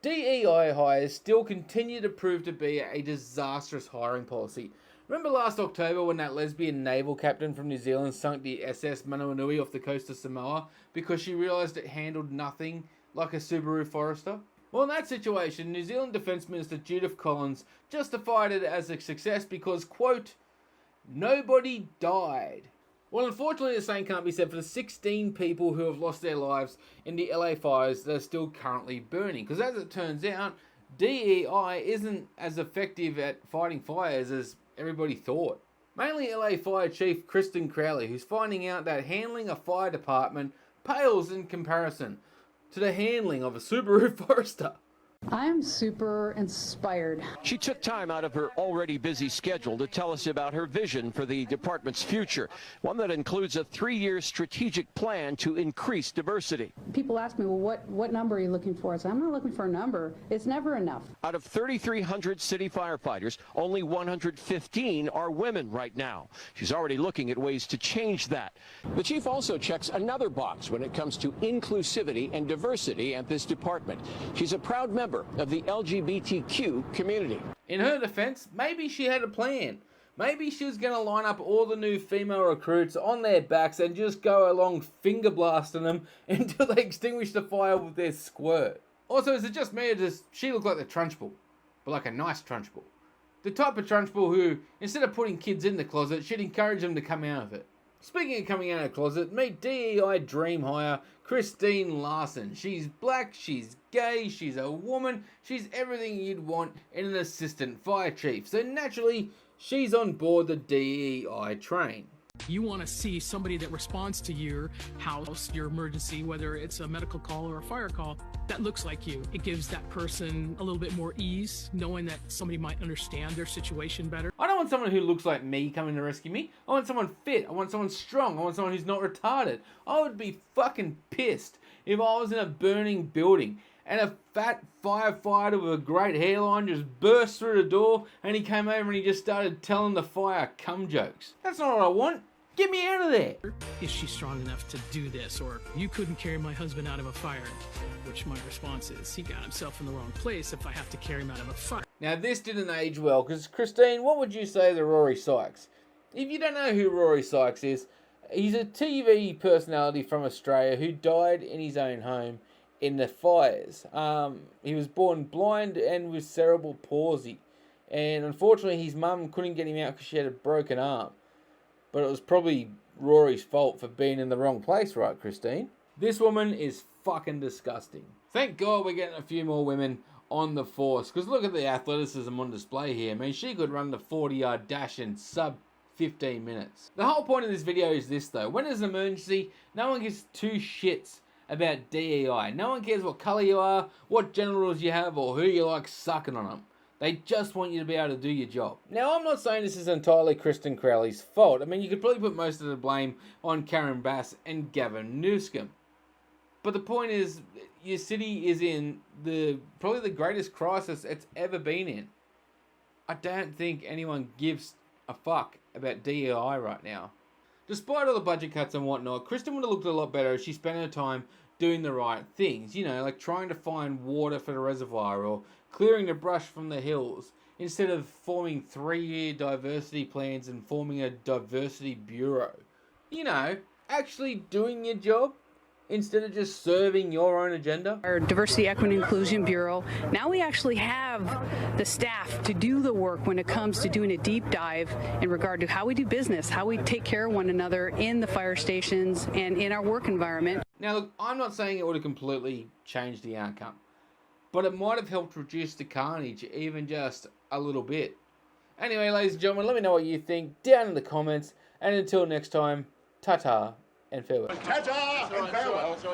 D.E.I hires still continue to prove to be a disastrous hiring policy. Remember last October when that lesbian naval captain from New Zealand sunk the SS Manawanui off the coast of Samoa because she realised it handled nothing like a Subaru Forester? Well, in that situation, New Zealand Defence Minister Judith Collins justified it as a success because, quote, nobody died. Well, unfortunately, the same can't be said for the 16 people who have lost their lives in the LA fires that are still currently burning. Because as it turns out, D.E.I isn't as effective at fighting fires as everybody thought. Mainly LA Fire Chief Kristen Crowley, who's finding out that handling a fire department pales in comparison to the handling of a Subaru Forester. I am super inspired. She took time out of her already busy schedule to tell us about her vision for the department's future, one that includes a 3-year strategic plan to increase diversity. People ask me, well, what number are you looking for? I say, I'm not looking for a number. It's never enough. Out of 3,300 city firefighters, only 115 are women right now. She's already looking at ways to change that. The chief also checks another box when it comes to inclusivity and diversity at this department. She's a proud member of the LGBTQ community. In her defense, maybe she had a plan. Maybe she was going to line up all the new female recruits on their backs and just go along finger blasting them until they extinguish the fire with their squirt. Also, is it just me or does she look like the Trunchbull? But like a nice Trunchbull. The type of Trunchbull who, instead of putting kids in the closet, should encourage them to come out of it. Speaking of coming out of the closet, meet D.E.I dream hire Christine Larson. She's black, she's gay, she's a woman, she's everything you'd want in an assistant fire chief. So naturally, she's on board the D.E.I train. You want to see somebody that responds to your house, your emergency, whether it's a medical call or a fire call, that looks like you. It gives that person a little bit more ease, knowing that somebody might understand their situation better. I don't want someone who looks like me coming to rescue me. I want someone fit. I want someone strong. I want someone who's not retarded. I would be fucking pissed if I was in a burning building and a fat firefighter with a great hairline just burst through the door and he came over and he just started telling the fire cum jokes. That's not what I want. Get me out of there. Is she strong enough to do this? Or you couldn't carry my husband out of a fire. Which my response is, he got himself in the wrong place if I have to carry him out of a fire. Now this didn't age well because Christine, what would you say to Rory Sykes? If you don't know who Rory Sykes is, he's a TV personality from Australia who died in his own home in the fires. He was born blind and with cerebral palsy. And unfortunately his mum couldn't get him out because she had a broken arm. But it was probably Rory's fault for being in the wrong place, right, Christine? This woman is fucking disgusting. Thank God we're getting a few more women on the force, because look at the athleticism on display here. I mean, she could run the 40-yard dash in sub 15 minutes. The whole point of this video is this, though. When there's an emergency, no one gives two shits about D.E.I. No one cares what colour you are, what genitals you have, or who you like sucking on them. They just want you to be able to do your job. Now, I'm not saying this is entirely Kristen Crowley's fault. I mean, you could probably put most of the blame on Karen Bass and Gavin Newscombe. But the point is, your city is in probably the greatest crisis it's ever been in. I don't think anyone gives a fuck about D.E.I right now. Despite all the budget cuts and whatnot, Kristen would have looked a lot better if she spent her time doing the right things. You know, like trying to find water for the reservoir or clearing the brush from the hills, instead of forming 3-year diversity plans and forming a diversity bureau. You know, actually doing your job instead of just serving your own agenda. Our Diversity, Equity, and Inclusion Bureau, now we actually have the staff to do the work when it comes to doing a deep dive in regard to how we do business, how we take care of one another in the fire stations and in our work environment. Now look, I'm not saying it would have completely changed the outcome, but it might have helped reduce the carnage even just a little bit. Anyway, ladies and gentlemen, let me know what you think down in the comments, and until next time, ta-ta and farewell. Ta-ta and farewell.